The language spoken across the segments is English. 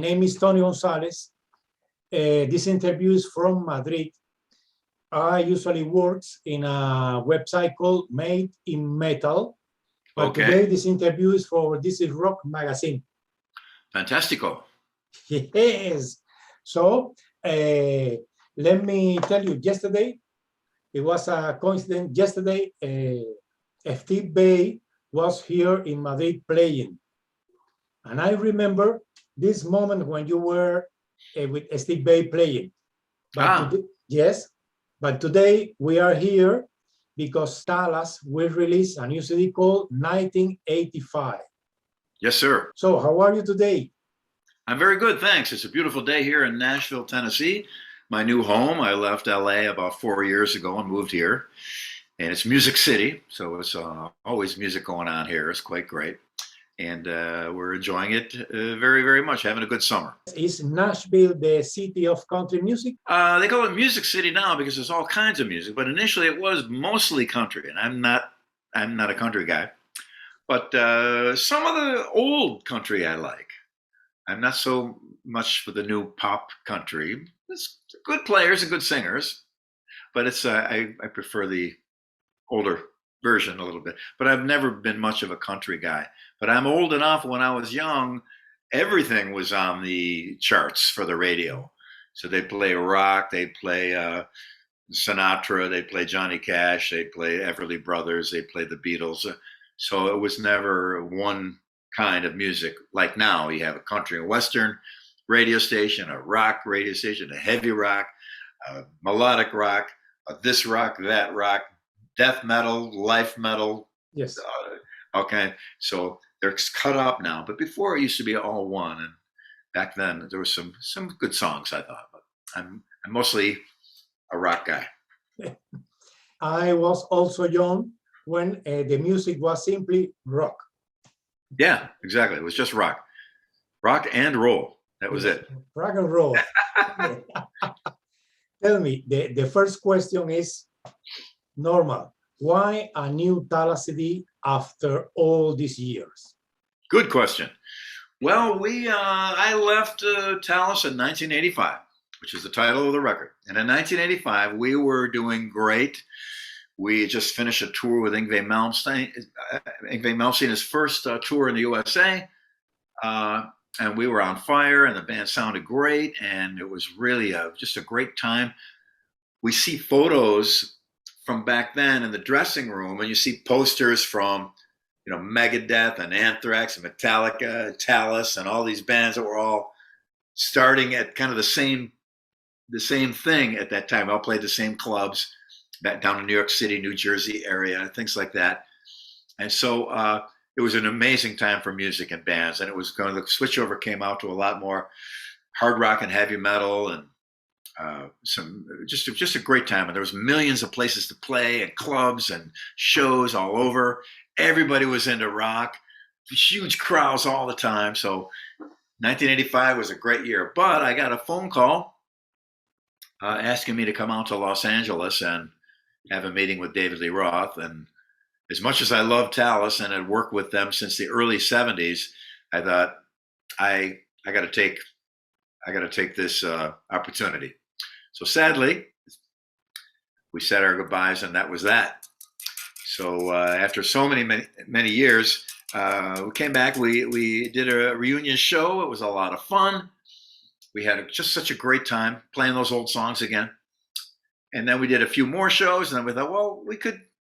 name is Tony Gonzalez. This interview is from Madrid. I usually work in a website called Made in Metal. But today this interview is for This Is Rock magazine. Fantastico. Yes. So let me tell you, yesterday, it was a coincidence. Yesterday, Steve Bay was here in Madrid playing. And I remember this moment when you were with Steve Bay playing. But today, yes, but today we are here because Talas will release a new CD called 1985. Yes, sir. So how are you today? I'm very good, thanks. It's a beautiful day here in Nashville, Tennessee. My new home. I left LA about 4 years ago and moved here. And it's Music City, so it's always music going on here. It's quite great. And we're enjoying it very, very much, having a good summer. Is Nashville the city of country music? They call it Music City now because there's all kinds of music, but initially it was mostly country, and I'm not a country guy. But some of the old country I like. I'm not so much for the new pop country. It's good players and good singers, but it's I prefer the older version a little bit. But I've never been much of a country guy. But I'm old enough. When I was young, everything was on the charts for the radio. So they play rock, they play Sinatra, they play Johnny Cash, they play Everly Brothers, they play the Beatles. So it was never one kind of music. Like now, you have a country and western radio station, a rock radio station, a heavy rock, a melodic rock, a this rock, that rock, death metal, life metal. Yes. Okay. So they're cut up now, but before it used to be all one. And back then there was some good songs, I thought, but I'm mostly a rock guy. I was also young when the music was simply rock. Yeah, exactly. It was just rock and roll. That was it. Rock and roll. Tell me, the first question is normal. Why a new Talas CD after all these years? Good question. Well, I left Talas in 1985, which is the title of the record. And in 1985, we were doing great. We just finished a tour with Yngwie Malmsteen, his first tour in the USA. And we were on fire, and the band sounded great. And it was really just a great time. We see photos from back then in the dressing room, and you see posters from, Megadeth and Anthrax and Metallica, Talas, and all these bands that were all starting at kind of the same thing at that time. All played the same clubs back down in New York City, New Jersey area, things like that. And so it was an amazing time for music and bands, and it was the switchover came out to a lot more hard rock and heavy metal and just a great time. And there was millions of places to play and clubs and shows all over. Everybody was into rock, huge crowds all the time. So 1985 was a great year. But I got a phone call asking me to come out to Los Angeles and have a meeting with David Lee Roth. And as much as I love Talas and had worked with them since the early 70s, I thought I got to take this opportunity. So sadly, we said our goodbyes, and that was that. So after so many years, we came back. We did a reunion show. It was a lot of fun. We had just such a great time playing those old songs again. And then we did a few more shows, and then we thought, well,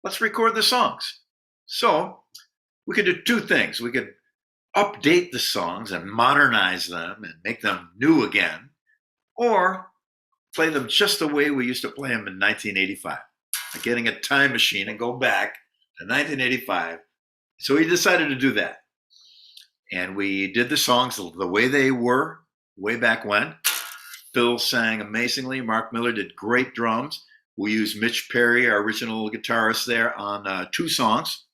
let's record the songs. So we could do two things. We could update the songs and modernize them and make them new again, or play them just the way we used to play them in 1985, like getting a time machine and go back to 1985. So we decided to do that. And we did the songs the way they were way back when. Phil sang amazingly. Mark Miller did great drums. We used Mitch Perry, our original guitarist, there on 2 songs.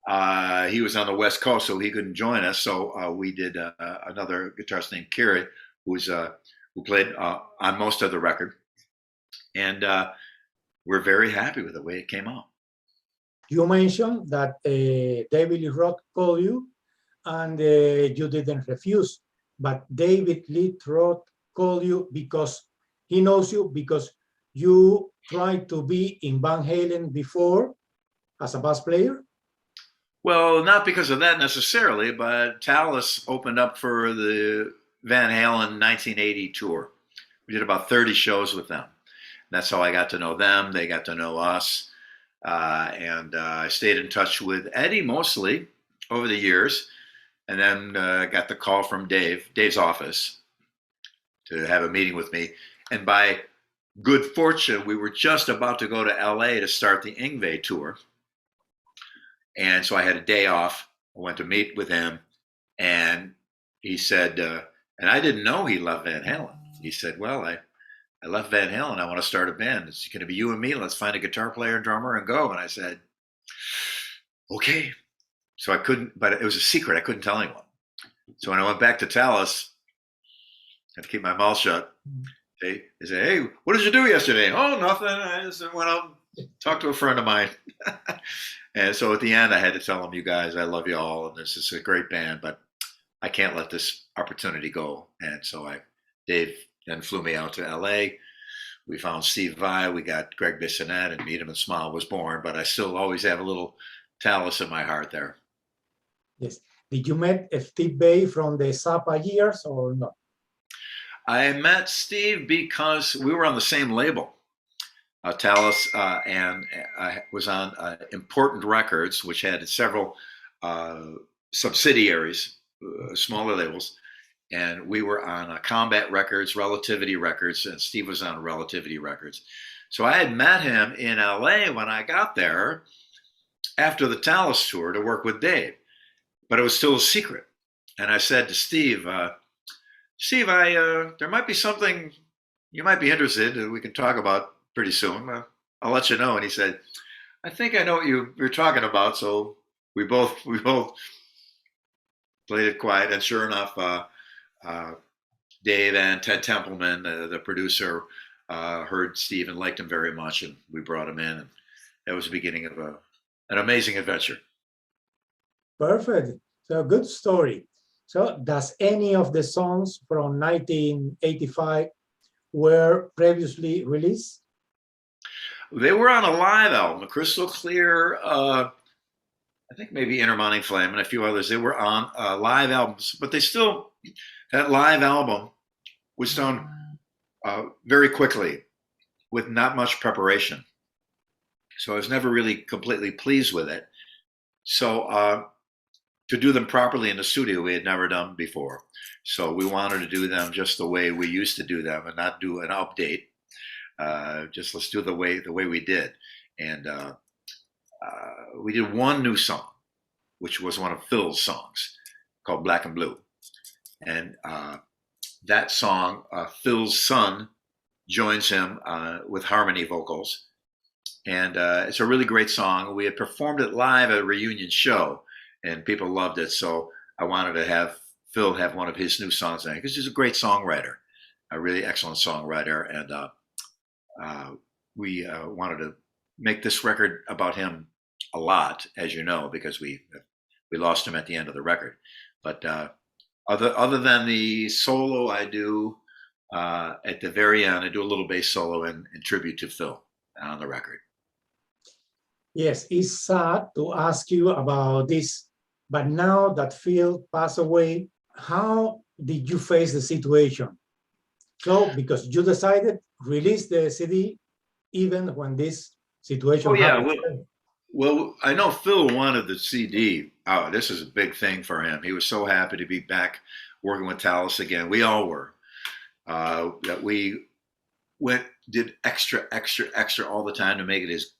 He was on the West Coast, so he couldn't join us. So we did another guitarist named Kerry, who played on most of the record. And we're very happy with the way it came out. You mentioned that David Lee Roth called you and you didn't refuse. but David Lee Roth called you because he knows you, because you tried to be in Van Halen before as a bass player? Well, not because of that necessarily, but Talas opened up for the Van Halen 1980 tour. We did about 30 shows with them. That's how I got to know them. They got to know us. And I stayed in touch with Eddie mostly over the years. And then got the call from Dave's office, to have a meeting with me. And by good fortune, we were just about to go to LA to start the Yngwie tour. And so I had a day off. I went to meet with him, and he said, and I didn't know he loved Van Halen. He said, well, I left Van Halen. I want to start a band. It's going to be you and me. Let's find a guitar player and drummer and go. And I said, okay. So I couldn't, but it was a secret. I couldn't tell anyone. So when I went back to Talas, I had to keep my mouth shut. They say, hey, what did you do yesterday? Oh, nothing. I just went out and talked to a friend of mine. And so at the end, I had to tell them, you guys, I love you all. And this is a great band, but I can't let this opportunity go. And so Dave then flew me out to LA. We found Steve Vai. We got Greg Bissonette, and Meet 'em and Smile was born. But I still always have a little Talas in my heart there. Yes. Did you meet Steve Vai from the Zappa years or not? I met Steve because we were on the same label. Talas, and I was on Important Records, which had several subsidiaries, smaller labels, and we were on Combat Records, Relativity Records, and Steve was on Relativity Records. So I had met him in LA when I got there after the Talas tour to work with Dave, but it was still a secret. And I said to Steve, Steve, there might be something you might be interested in, we can talk about pretty soon. I'll let you know. And he said, I think I know what you're talking about. So we both played it quiet. And sure enough, Dave and Ted Templeman, the producer, heard Steve and liked him very much. And we brought him in. And that was the beginning of an amazing adventure. Perfect. So good story. So does any of the songs from 1985 were previously released? They were on a live album, Crystal Clear, I think maybe Inner Mounting Flame and a few others. They were on live albums, but that live album was done very quickly with not much preparation. So I was never really completely pleased with it. So to do them properly in the studio, we had never done before. So we wanted to do them just the way we used to do them and not do an update. Just let's do the way we did. And we did one new song, which was one of Phil's songs called Black and Blue. And that song, Phil's son joins him with harmony vocals. And it's a really great song. We had performed it live at a reunion show, and people loved it. So I wanted to have Phil have one of his new songs in it, because he's a great songwriter, a really excellent songwriter. And we wanted to make this record about him a lot, as you know, because we lost him at the end of the record. But other than the solo I do at the very end, I do a little bass solo in tribute to Phil on the record. Yes, it's sad to ask you about this, but now that Phil passed away, how did you face the situation? So, because you decided release the CD even when this situation happened. Well, I know Phil wanted the CD. Oh, this is a big thing for him. He was so happy to be back working with Talas again. We all were. That we did extra all the time to make it as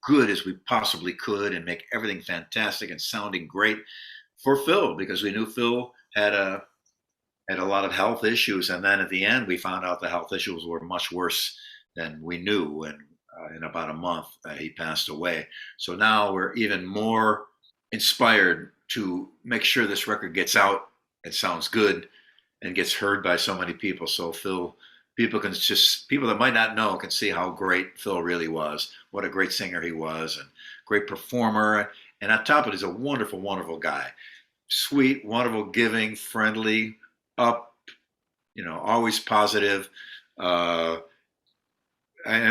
good as we possibly could and make everything fantastic and sounding great for Phil, because we knew Phil had a lot of health issues. And then at the end, we found out the health issues were much worse than we knew. And in about a month, he passed away. So now we're even more inspired to make sure this record gets out, it sounds good, and gets heard by so many people. So Phil, people that might not know can see how great Phil really was, what a great singer he was, and great performer. And on top of it, he's a wonderful, wonderful guy. Sweet, wonderful, giving, friendly, up, always positive. And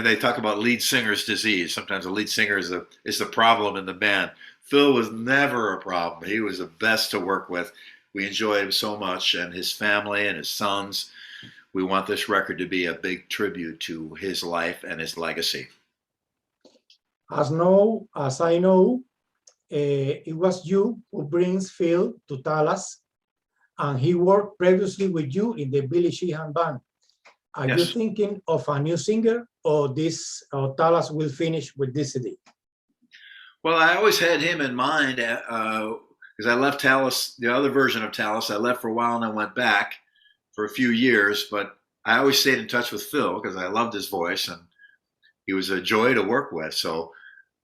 they talk about lead singer's disease. Sometimes the lead singer is the problem in the band. Phil was never a problem. He was the best to work with. We enjoyed him so much, and his family and his sons. We want this record to be a big tribute to his life and his legacy. As I know, it was you who brings Phil to Talas, and he worked previously with you in the Billy Sheehan band. Are you thinking of a new singer, or Talas will finish with this CD? Well, I always had him in mind because I left Talas, the other version of Talas. I left for a while and then went back for a few years, but I always stayed in touch with Phil because I loved his voice and he was a joy to work with. So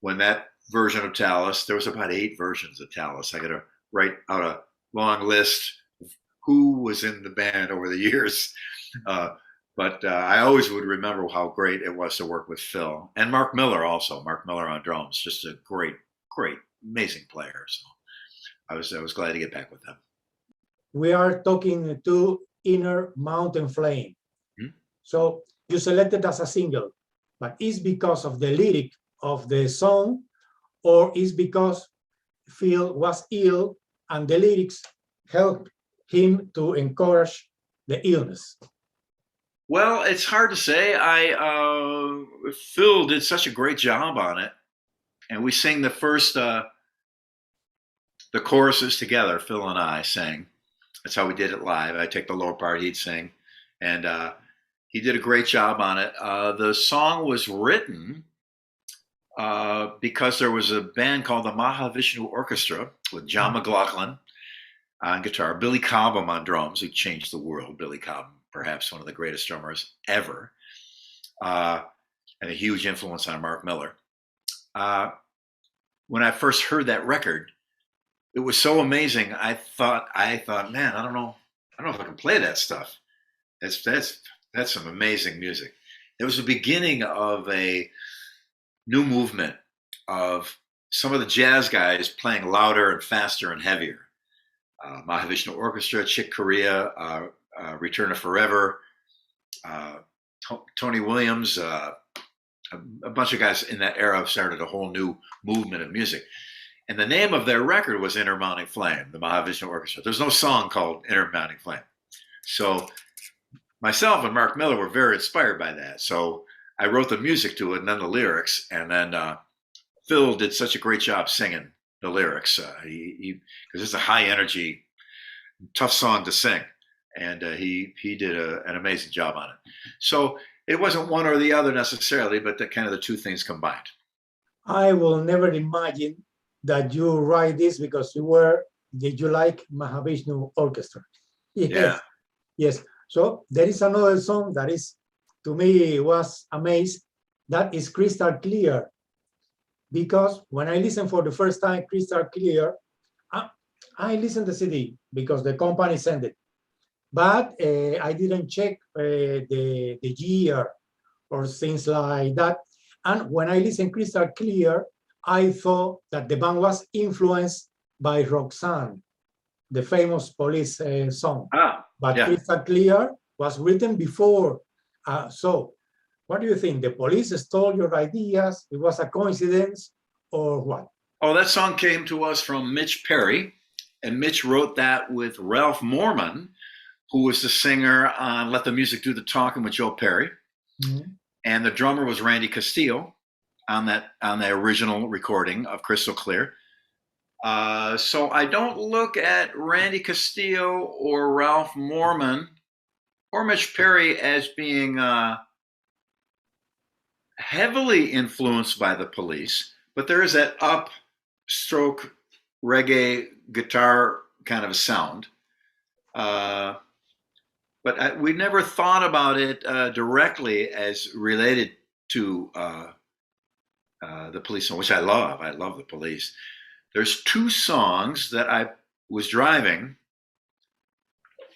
when that version of Talas, there was about 8 versions of Talas. I got to write out a long list of who was in the band over the years. But I always would remember how great it was to work with Phil and Mark Miller also. Mark Miller on drums, just a great, amazing player. So I was glad to get back with them. We are talking to Inner Mountain Flame. Hmm? So you selected as a single, but is because of the lyric of the song, or is because Phil was ill and the lyrics helped him to encourage the illness? Well, it's hard to say. Phil did such a great job on it, and we sing the first, the choruses together. Phil and I sang. That's how we did it live. I take the lower part, he'd sing, and he did a great job on it. The song was written because there was a band called the Mahavishnu Orchestra with John McLaughlin on guitar, Billy Cobham on drums, who changed the world. Billy Cobham, perhaps one of the greatest drummers ever, and a huge influence on Mark Miller. When I first heard that record, it was so amazing. I thought, man, I don't know if I can play that stuff. That's some amazing music. It was the beginning of a new movement of some of the jazz guys playing louder and faster and heavier. Mahavishnu Orchestra, Chick Corea, Return of Forever, Tony Williams, a bunch of guys in that era started a whole new movement of music. And the name of their record was Inner Mounting Flame, the Mahavishnu Orchestra. There's no song called Inner Mounting Flame. So myself and Mark Miller were very inspired by that. So I wrote the music to it and then the lyrics. And then Phil did such a great job singing the lyrics. Because it's a high energy, tough song to sing. And he did an amazing job on it. So it wasn't one or the other necessarily, but kind of the two things combined. I will never imagine that you write this because did you like Mahavishnu Orchestra? Yes. Yeah. Yes. So there is another song that is, to me, was amazed. That is Crystal Clear. Because when I listened for the first time, Crystal Clear, I listened to the CD because the company sent it. But I didn't check the year or things like that. And when I listened Crystal Clear, I thought that the band was influenced by Roxanne, the famous Police song. But yeah. Crystal Clear was written before. So what do you think? The Police stole your ideas? It was a coincidence or what? Oh, that song came to us from Mitch Perry. And Mitch wrote that with Ralph Morman, who was the singer on Let the Music Do the Talking with Joe Perry. Mm-hmm. And the drummer was Randy Castillo on the original recording of Crystal Clear. So I don't look at Randy Castillo or Ralph Morman or Mitch Perry as being heavily influenced by the Police, but there is that upstroke reggae guitar kind of a sound. But we never thought about it directly as related to the Police, which I love. I love the Police. There's 2 songs that I was driving,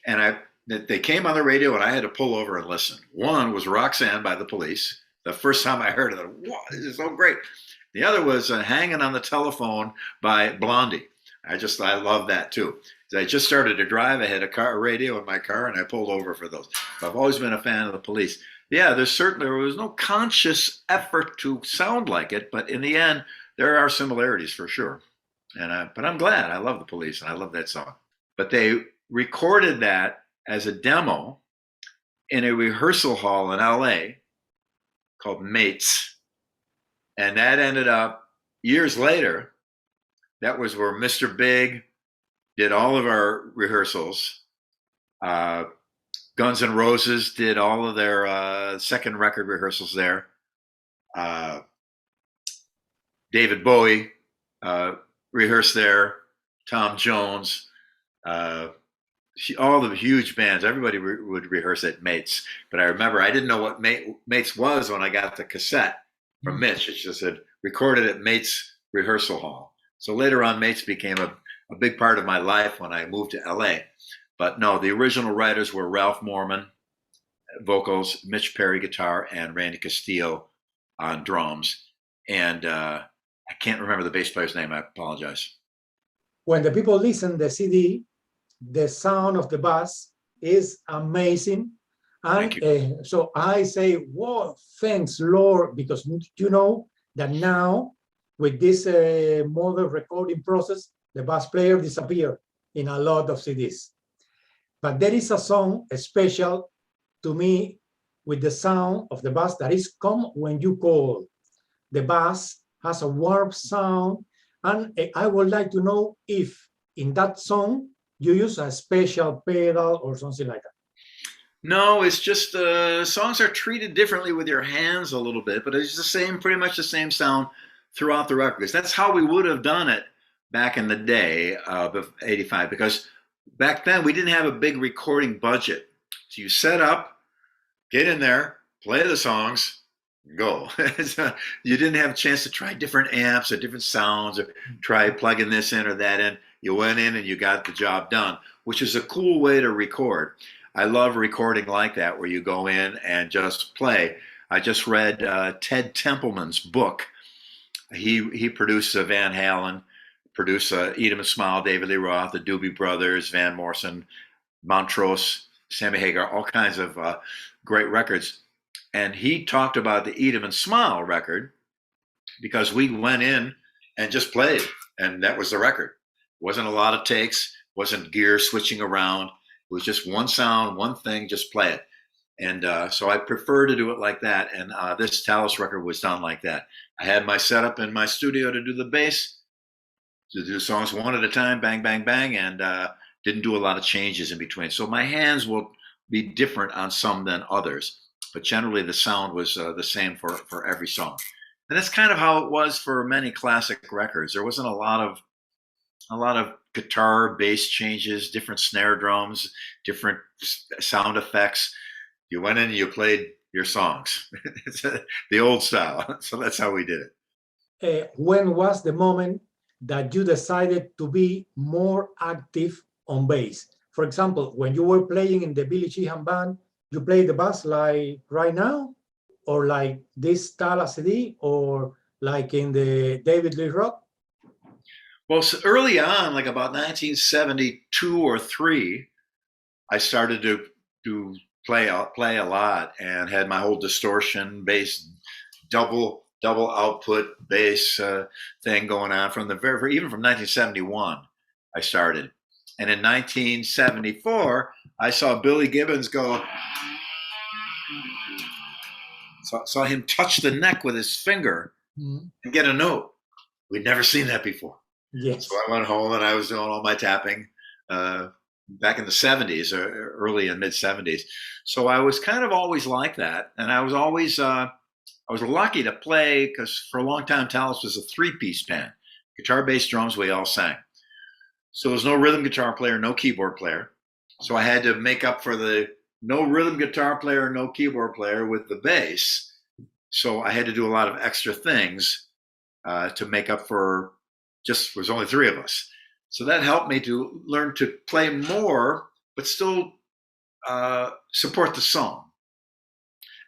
and they came on the radio, and I had to pull over and listen. One was Roxanne by the Police. The first time I heard it, I thought, wow, this is so great. The other was Hanging on the Telephone by Blondie. I love that too. I just started to drive. I had a radio in my car, and I pulled over for those. So I've always been a fan of the Police. Yeah, there was no conscious effort to sound like it, but in the end, there are similarities for sure. But I'm glad. I love the Police, and I love that song. But they recorded that as a demo in a rehearsal hall in LA called Mates. And that ended up years later. That was where Mr. Big did all of our rehearsals. Guns N' Roses did all of their second record rehearsals there. David Bowie rehearsed there. Tom Jones, all the huge bands. Everybody would rehearse at Mates. But I remember I didn't know what Mates was when I got the cassette from Mitch. It just said recorded at Mates Rehearsal Hall. So later on, Mates became a big part of my life when I moved to LA. But no, the original writers were Ralph Morman, vocals, Mitch Perry, guitar, and Randy Castillo on drums. And I can't remember the bass player's name. I apologize. When the people listen to the CD, the sound of the bass is amazing. And so I say, whoa, thanks, Lord, because you know that now with this modern recording process, the bass player disappeared in a lot of CDs. But there is a song special to me with the sound of the bass that is Come When You Call. The bass has a warm sound, and I would like to know if in that song you use a special pedal or something like that. No, it's just songs are treated differently with your hands a little bit, but it's the same, pretty much the same sound throughout the records. That's how we would have done it back in the day of '85, because back then we didn't have a big recording budget. So you set up, get in there, play the songs, go. You didn't have a chance to try different amps or different sounds or try plugging this in or that in. You went in and you got the job done, which is a cool way to record. I love recording like that, where you go in and just play. I just read Ted Templeman's book. He produced Van Halen, produced Eat 'Em and Smile, David Lee Roth, the Doobie Brothers, Van Morrison, Montrose, Sammy Hagar, all kinds of great records. And he talked about the Eat 'Em and Smile record because we went in and just played, and that was the record. Wasn't a lot of takes, wasn't gear switching around. It was just one sound, one thing, just play it. And so I prefer to do it like that. And this Talas record was done like that. I had my setup in my studio to do the bass, to do songs one at a time, bang, bang, bang, and didn't do a lot of changes in between. So my hands will be different on some than others, but generally the sound was the same for every song. And that's kind of how it was for many classic records. There wasn't a lot of guitar, bass changes, different snare drums, different sound effects. You went in and you played your songs. It's the old style. So that's how we did it. When was the moment that you decided to be more active on bass? For example, when you were playing in the Billy Sheehan band, you played the bass like right now, or like this Talas CD, or like in the David Lee Roth? Well, so early on, like about 1972 or 3, I started to play a lot and had my whole distortion bass, double output bass thing going on from even from 1971. I started, and in 1974, I saw Billy Gibbons go. Saw him touch the neck with his finger and get a note. We'd never seen that before. Yes. So I went home and I was doing all my tapping back in the 70s, or early and mid 70s. So I was kind of always like that. And I was always, I was lucky to play, because for a long time, Talas was a 3-piece band. Guitar, bass, drums, we all sang. So there was no rhythm guitar player, no keyboard player. So I had to make up for the no rhythm guitar player, no keyboard player with the bass. So I had to do a lot of extra things to make up for just was only 3 of us. So that helped me to learn to play more, but still support the song.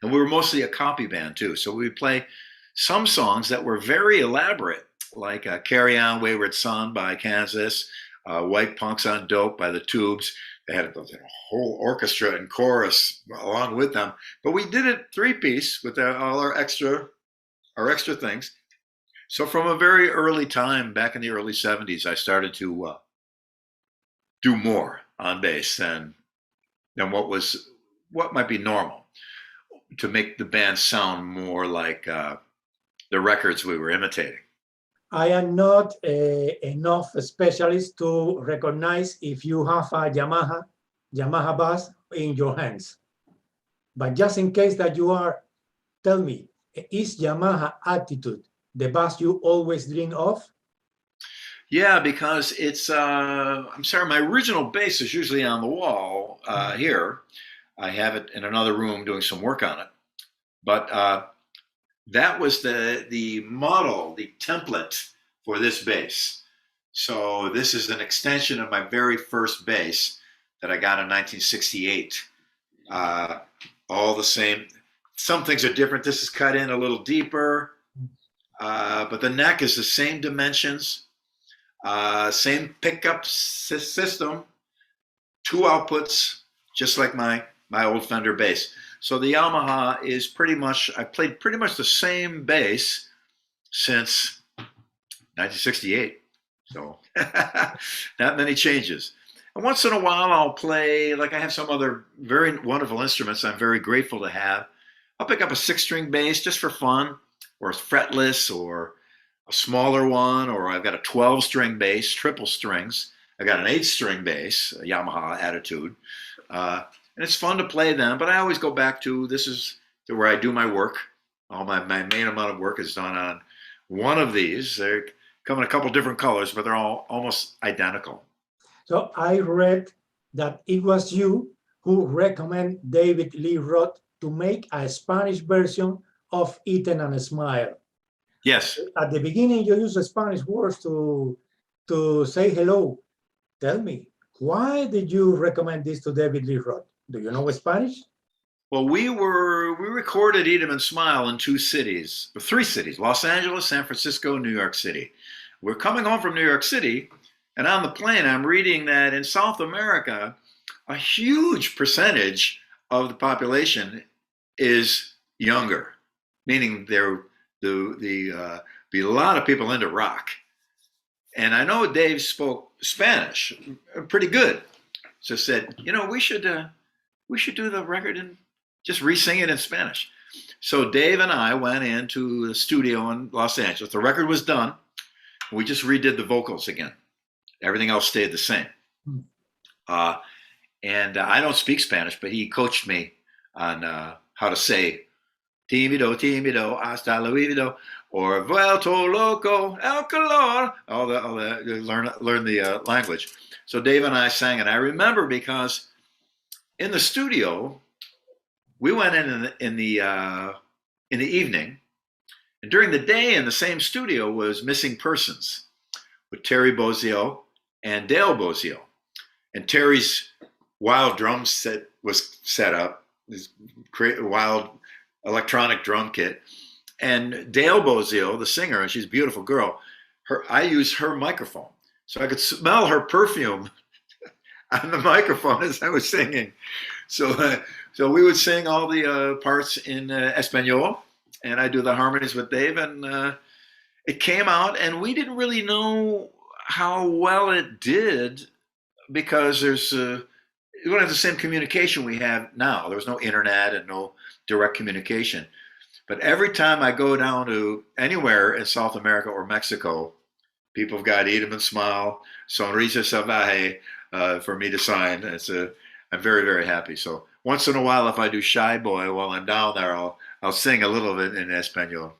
And we were mostly a copy band too. So we would play some songs that were very elaborate, like Carry On Wayward Son by Kansas, White Punks on Dope by the Tubes. They had a whole orchestra and chorus along with them. But we did it three-piece with all our extra things. So from a very early time, back in the early 70s, I started to do more on bass than what might be normal, to make the band sound more like the records we were imitating. I am not enough specialist to recognize if you have a Yamaha bass in your hands. But just in case that you are, tell me, is Yamaha Attitude the bass you always dream of? Yeah, because it's, I'm sorry, my original bass is usually on the wall here. I have it in another room doing some work on it. But that was the model, the template for this bass. So this is an extension of my very first bass that I got in 1968. All the same. Some things are different. This is cut in a little deeper, but the neck is the same dimensions, same pickup system, two outputs, just like my old Fender bass. So the Yamaha is pretty much, I played pretty much the same bass since 1968. So not many changes. And once in a while I'll play, like I have some other very wonderful instruments I'm very grateful to have. I'll pick up a 6-string bass just for fun, or a fretless, or a smaller one, or I've got a 12-string bass, triple strings. I got an 8-string bass, a Yamaha Attitude. And it's fun to play them, but I always go back to, this is where I do my work. All my main amount of work is done on one of these. They come in a couple different colors, but they're all almost identical. So I read that it was you who recommended David Lee Roth to make a Spanish version of Eaten and Smile. Yes. At the beginning, you used Spanish words to say hello. Tell me, why did you recommend this to David Lee Roth? Do you know Spanish? Well, we recorded Eat 'Em and Smile in 3 cities, Los Angeles, San Francisco, New York City. We're coming home from New York City, and on the plane, I'm reading that in South America, a huge percentage of the population is younger, meaning there'll be a lot of people into rock. And I know Dave spoke Spanish pretty good. So said, we should do the record and just re-sing it in Spanish. So Dave and I went into the studio in Los Angeles. The record was done. We just redid the vocals again. Everything else stayed the same. And I don't speak Spanish, but he coached me on how to say tímido, tímido, hasta luego, or vuelto loco, el calor, all the learn the language. So Dave and I sang, and I remember because in the studio, we went in the evening, and during the day in the same studio was Missing Persons with Terry Bozzio and Dale Bozzio. And Terry's wild drum set was set up, this wild electronic drum kit. And Dale Bozzio, the singer, and she's a beautiful girl, I used her microphone. So I could smell her perfume on the microphone as I was singing. So we would sing all the parts in Espanol, and I do the harmonies with Dave, and it came out, and we didn't really know how well it did because we don't have the same communication we have now. There was no internet and no direct communication. But every time I go down to anywhere in South America or Mexico, people have got Eat 'Em and Smile, Sonrisa Salvaje for me to sign. I'm very, very happy. So once in a while, if I do Shy Boy while I'm down there, I'll sing a little bit in Espanol.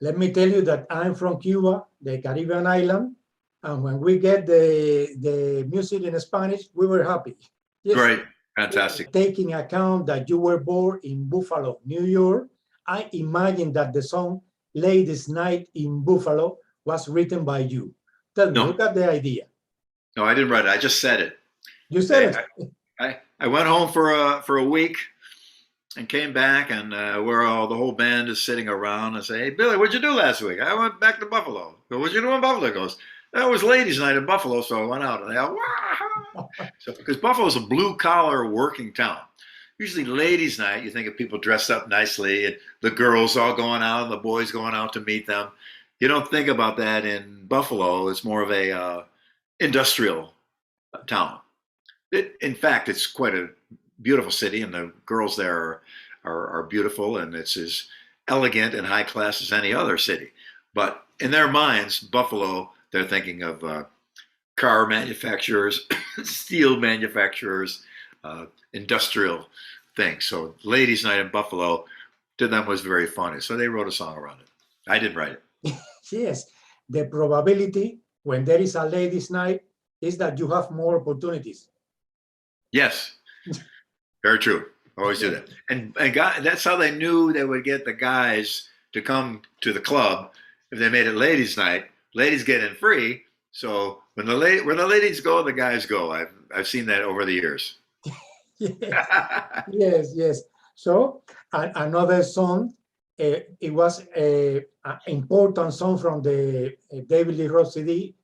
Let me tell you that I'm from Cuba, the Caribbean island, and when we get the music in Spanish, we were happy. Yes. Great, fantastic. Taking account that you were born in Buffalo, New York, I imagine that the song Ladies Night in Buffalo was written by you. Tell me, look at the idea. No, I didn't write it. I just said it. You said it. I went home for a week, and came back, and the whole band is sitting around and say, "Hey, Billy, what'd you do last week?" "I went back to Buffalo." "Well, what'd you do in Buffalo?" He goes, "That was ladies' night in Buffalo, so I went out." And they all, "Wow!" So, because Buffalo's a blue collar working town. Usually, ladies' night, you think of people dressed up nicely and the girls all going out and the boys going out to meet them. You don't think about that in Buffalo. It's more of a industrial town. In fact, it's quite a beautiful city, and the girls there are beautiful, and it's as elegant and high class as any other city. But in their minds, Buffalo, they're thinking of car manufacturers, steel manufacturers, industrial things. So, Ladies' Night in Buffalo to them was very funny. So they wrote a song around it. I didn't write it. Yes, the probability when there is a ladies' night is that you have more opportunities. Yes, very true. Always do that. And that's how they knew they would get the guys to come to the club if they made it ladies' night. Ladies get in free. So when the ladies go, the guys go. I've seen that over the years. Yes. So another song, it was an important song from the David Lee Roth CD,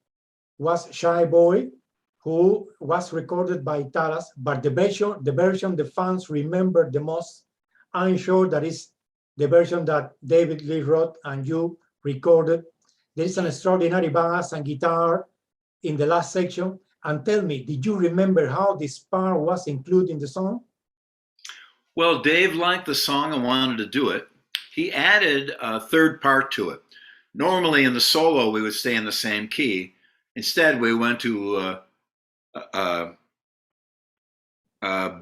was Shy Boy, who was recorded by Talas, but the version the fans remember the most, I'm sure that is the version that David Lee Roth and you recorded. There is an extraordinary bass and guitar in the last section. And tell me, did you remember how this part was included in the song? Well, Dave liked the song and wanted to do it. He added a third part to it. Normally in the solo, we would stay in the same key. Instead, we went to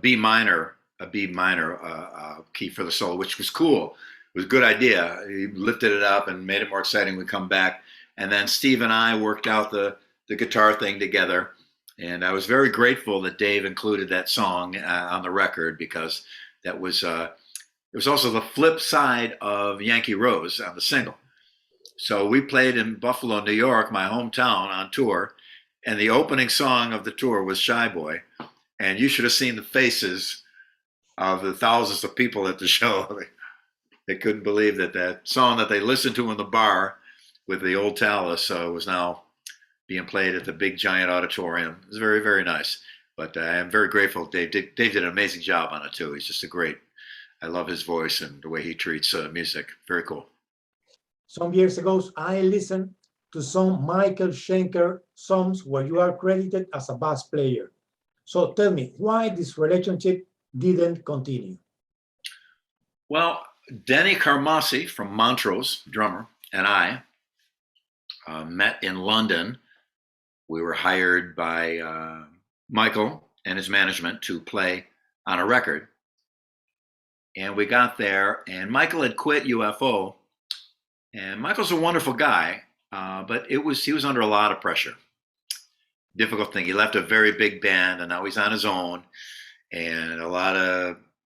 B minor key for the solo, which was cool. It was a good idea. He lifted it up and made it more exciting. We come back, and then Steve and I worked out the guitar thing together. And I was very grateful that Dave included that song on the record, because that was it was also the flip side of Yankee Rose on the single. So we played in Buffalo, New York, my hometown, on tour, and the opening song of the tour was Shy Boy. And you should have seen the faces of the thousands of people at the show. They couldn't believe that song that they listened to in the bar with the old Talas was now being played at the big giant auditorium. It was very, very nice. But I am very grateful. Dave did an amazing job on it too. He's just I love his voice and the way he treats music. Very cool. Some years ago, I listened to some Michael Schenker songs where you are credited as a bass player. So tell me, why this relationship didn't continue? Well, Denny Carmassi from Montrose, drummer, and I met in London. We were hired by Michael and his management to play on a record. And we got there, and Michael had quit UFO. And Michael's a wonderful guy, but he was under a lot of pressure. Difficult thing. He left a very big band, and now he's on his own. And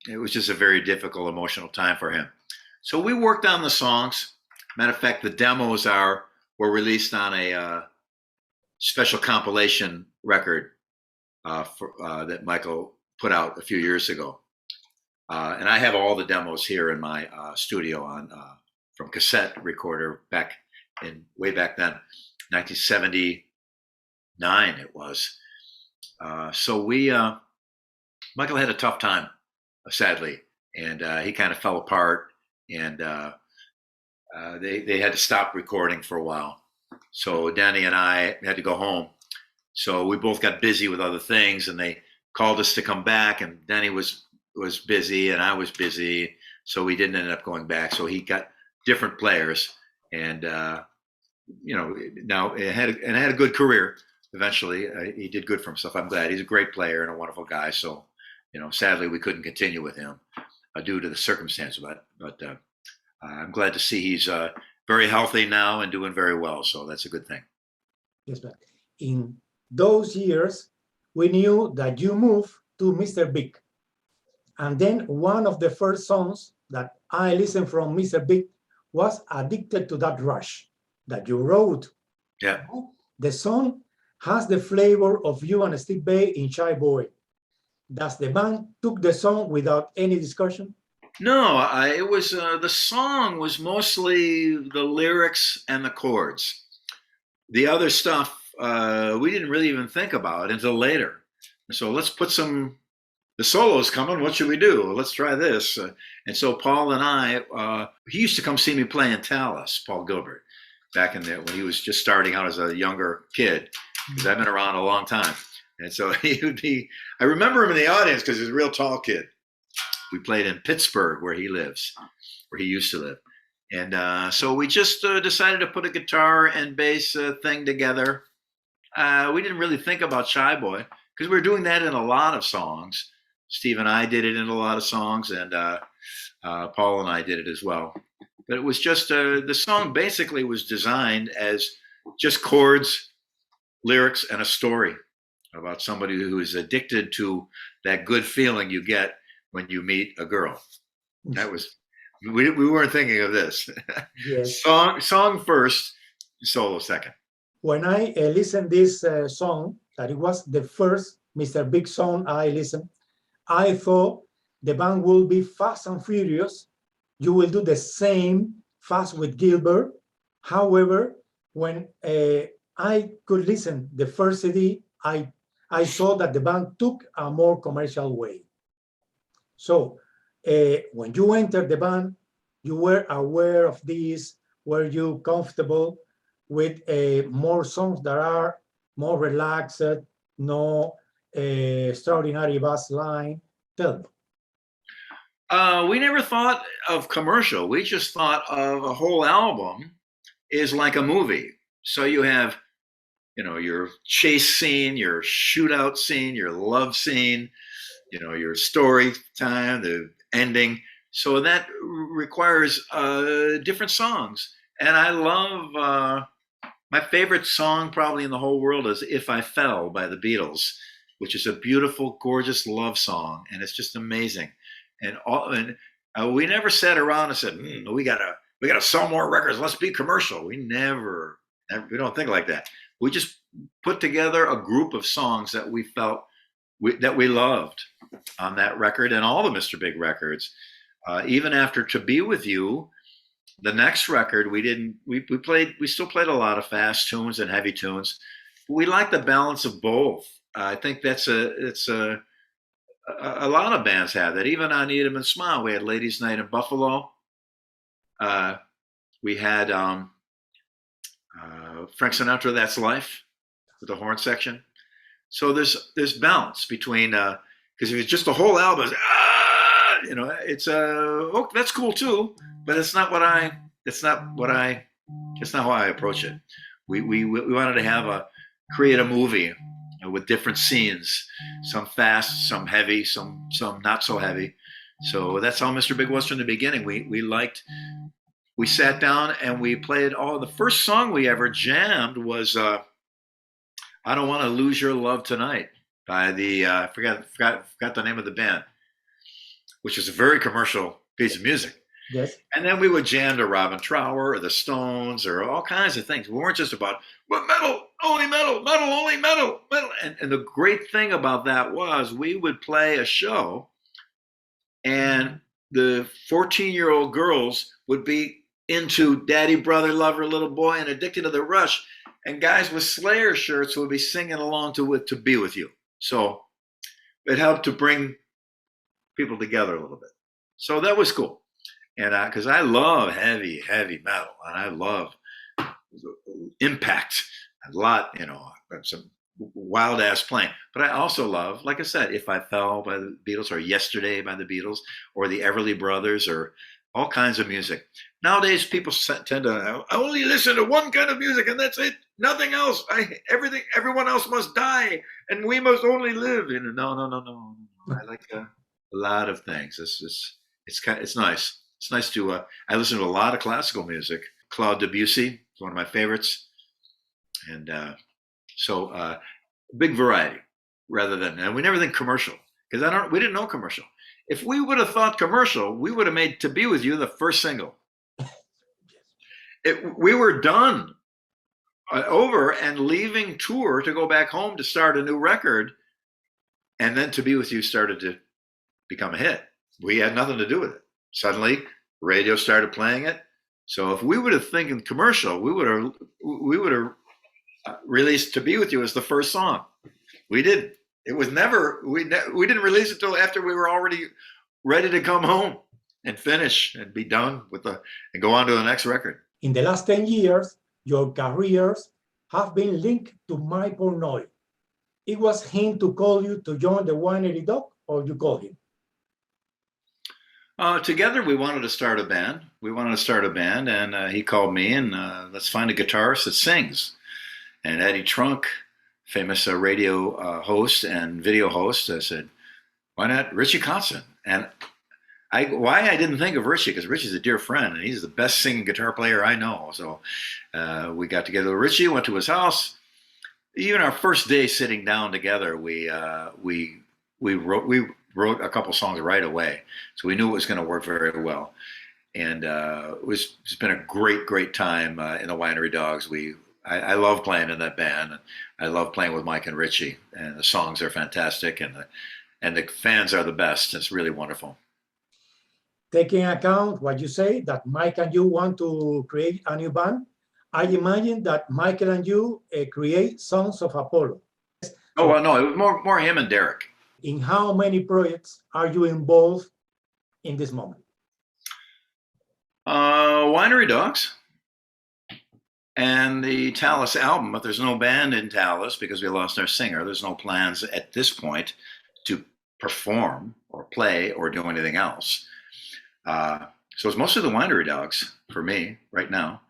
it was just a very difficult, emotional time for him. So we worked on the songs. Matter of fact, the demos were released on a special compilation record that Michael put out a few years ago. And I have all the demos here in my studio from cassette recorder way back then, 1979 it was. So Michael had a tough time, sadly, and he kind of fell apart, and they had to stop recording for a while. So Danny and I had to go home. So we both got busy with other things, and they called us to come back, and Danny was busy and I was busy, so we didn't end up going back. So he got different players, and now had a good career. Eventually, he did good for himself. I'm glad. He's a great player and a wonderful guy. So, sadly, we couldn't continue with him due to the circumstance. But I'm glad to see he's very healthy now and doing very well. So that's a good thing. Yes, but in those years, we knew that you moved to Mr. Big. And then one of the first songs that I listened from Mr. Big was Addicted to That Rush that you wrote. Yeah. The song has the flavor of you and Steve Vai in Shy Boy. Does the band took the song without any discussion? No, it was the song was mostly the lyrics and the chords. The other stuff we didn't really even think about until later. So let's put the solo's coming. What should we do? Let's try this. And so Paul and he used to come see me play in Talas, Paul Gilbert, back in there when he was just starting out as a younger kid, because I've been around a long time. And so I remember him in the audience because he's a real tall kid. We played in Pittsburgh, where he lives, where he used to live. And so we just decided to put a guitar and bass thing together. We didn't really think about Shy Boy because we were doing that in a lot of songs. Steve and I did it in a lot of songs, and Paul and I did it as well. But it was just the song basically was designed as just chords, lyrics, and a story about somebody who is addicted to that good feeling you get when you meet a girl. That was we weren't thinking of this. Yes. Song first, solo second. When I listened this song, that it was the first Mr. Big song I listened, I thought the band will be fast and furious. You will do the same fast with Gilbert. However, when I could listen the first CD, I saw that the band took a more commercial way. So when you entered the band, you were aware of this. Were you comfortable with more songs that are more relaxed, no extraordinary bass line? Tell me. We never thought of commercial. We just thought of a whole album is like a movie. So you have, your chase scene, your shootout scene, your love scene, your story time, the ending. So that requires different songs. And I love, my favorite song probably in the whole world is If I Fell by the Beatles, which is a beautiful, gorgeous love song. And it's just amazing. And we never sat around and said, we gotta sell more records. Let's be commercial. We don't think like that. We just put together a group of songs that we felt that we loved on that record and all the Mr. Big records. Even after To Be With You, the next record, we still played a lot of fast tunes and heavy tunes. We like the balance of both. I think it's a lot of bands have that. Even on Eat 'Em and Smile, we had Ladies' Night in Buffalo. We had Frank Sinatra, That's Life, with the horn section. So there's balance between because if it's just a whole album, it's that's cool too, but it's not how I approach it. We wanted to create a movie with different scenes, some fast, some heavy, some not so heavy. So that's how Mr. Big was from the beginning. We sat down and we played the first song we ever jammed was I Don't Want to Lose Your Love Tonight by the forgot the name of the band, which is a very commercial piece of music. Yes. And then we would jam to Robin Trower or the Stones or all kinds of things. We weren't just about metal, only metal, metal, only metal, metal. And the great thing about that was we would play a show and the 14-year-old girls would be into Daddy, Brother, Lover, Little Boy and Addicted to the Rush. And guys with Slayer shirts would be singing along to Be With You. So it helped to bring people together a little bit. So that was cool. And because I love heavy metal and I love impact a lot, some wild ass playing. But I also love, like I said, If I Fell by the Beatles or Yesterday by the Beatles or the Everly Brothers or all kinds of music. Nowadays, people tend to only listen to one kind of music and that's it. Nothing else. Everyone else must die and we must only live. No. I like a lot of things. It's nice. It's nice to, I listen to a lot of classical music. Claude Debussy is one of my favorites. And so big variety and we never think commercial because we didn't know commercial. If we would have thought commercial, we would have made To Be With You the first single. We were done over and leaving tour to go back home to start a new record. And then To Be With You started to become a hit. We had nothing to do with it. suddenly radio started playing it. So if we would have thinking commercial, we would have released "To Be With You" as the first song. We did. It was never. We didn't release it until after we were already ready to come home and finish and be done with and go on to the next record. In the last 10 years, your careers have been linked to Mike Portnoy. It was him to call you to join the Winery Dogs, or you called him? Together, we wanted to start a band. And he called me, and let's find a guitarist that sings. And Eddie Trunk, famous radio host and video host, said, "Why not Richie Kotzen?" And why I didn't think of Richie, because Richie's a dear friend, and he's the best singing guitar player I know. So we got together with Richie, went to his house. Even our first day sitting down together, we wrote a couple songs right away, so we knew it was going to work very well. And it's been a great time in the Winery Dogs. I love playing in that band. I love playing with Mike and Richie, and the songs are fantastic, and the fans are the best. It's really wonderful. Taking account what you say, that Mike and you want to create a new band, I imagine that Michael and you create Songs of Apollo. Oh, well, no, it was more him and Derek. In how many projects are you involved in this moment? Winery Dogs and the Talas Album, but there's no band in Talas because we lost our singer. There's no plans at this point to perform or play or do anything else. So it's mostly the Winery Dogs for me right now.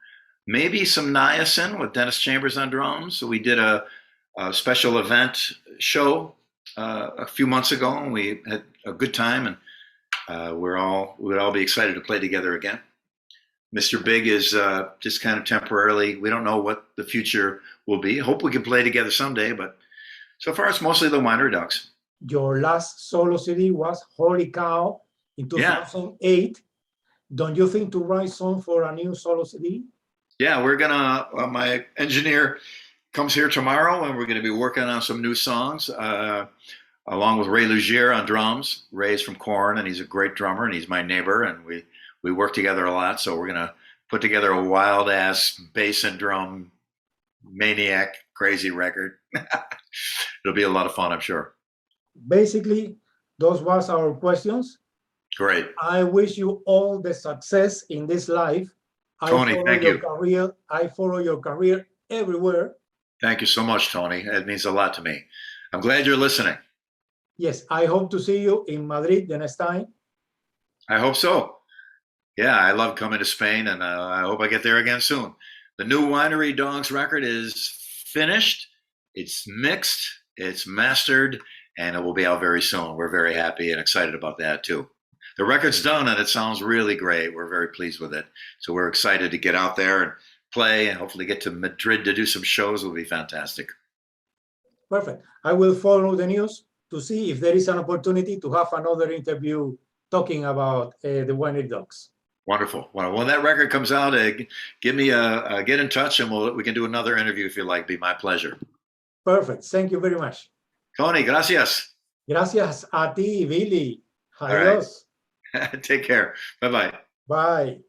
Maybe some Niacin with Dennis Chambers on drums. So we did a special event show a few months ago, and we had a good time, and we'd all be excited to play together again. Mr. Big is just kind of temporarily. We don't know what the future will be. Hope we can play together someday, but so far it's mostly the Winery Dogs. Your last solo CD was Holy Cow in 2008. Yeah. Don't you think to write song for a new solo CD? Yeah, we're gonna. My engineer comes here tomorrow, and we're gonna be working on some new songs, along with Ray Lugier on drums. Ray's from Korn, and he's a great drummer, and he's my neighbor, and we work together a lot. So we're gonna put together a wild ass bass and drum maniac crazy record. It'll be a lot of fun, I'm sure. Basically, those was our questions. Great. I wish you all the success in this life. Tony, thank you. I follow your career everywhere. Thank you so much, Tony. It means a lot to me. I'm glad you're listening. Yes, I hope to see you in Madrid the next time. I hope so. Yeah, I love coming to Spain, and I hope I get there again soon. The new Winery Dogs record is finished. It's mixed, it's mastered, and it will be out very soon. We're very happy and excited about that, too. The record's done, and it sounds really great. We're very pleased with it. So we're excited to get out there and play and hopefully get to Madrid to do some shows. It will be fantastic. Perfect. I will follow the news to see if there is an opportunity to have another interview talking about the Winery Dogs. Wonderful. Well, when that record comes out, give me get in touch, and we can do another interview if you like. It'd be my pleasure. Perfect. Thank you very much. Tony, gracias. Gracias a ti, Billy. Adiós. Right. Take care. Bye-bye. Bye.